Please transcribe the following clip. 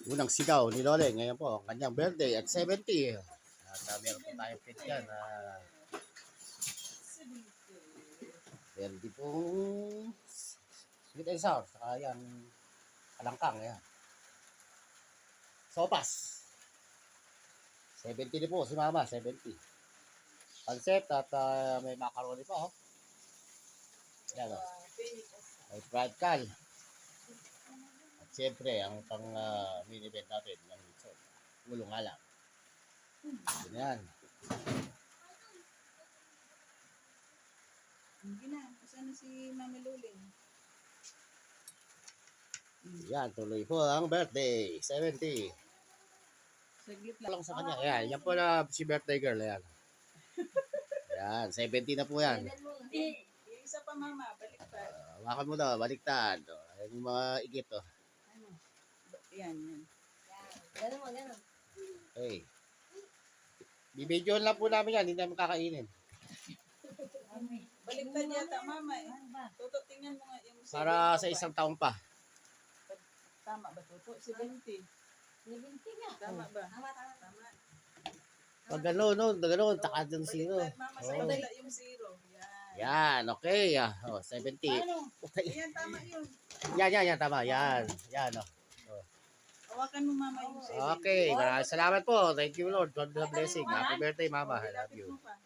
Unang sigaw ni Lole. Ngayon po, ang kanyang birthday at 70. At meron po tayong pit yan. Meron din pong sweet and sour. Saka yan, kalangkang. Yan. Sopas. 70 din po si Mama, 70. Panset at may macaroni pa. Oh. Yan o. May fried cal. At siyempre, ang pang mini-event natin, yung ulong alam. Yan. Hindi na. Kasama si Mama Luling. Yan, tuloy po ang birthday. 70. Saglit lang. Lang sa kanya. Ayan, yan po na si birthday girl. Ayan. Yan, 70 na po yan. Yung isa pa, Mama. Baliktad. Hawakan mo daw, baliktad. Ayan yung mga igit. Oh. Ano? Yan. Ganun mo, ganun. Okay. Bibidyoan lang po namin yan, hindi namin kakainin. Baliktad yata, Mama. Toto, tingnan mo nga yung... Para sa isang taon pa. Tama ba, Toto? 70. 70 nga. Tama ba? Tama. Tama. Pag gano'n, taka dun zero. Mama, sa Oh. kabila yung zero. Yan. Yan, okay. 70. Ano? Yan, tama yun. Yan, tama. Yan, oh. Hawakan mo, Mama, yung 70. Okay, maraming salamat po. Thank you, Lord. God bless blessing. Happy birthday, Mama. I love Lapit you. mo pa.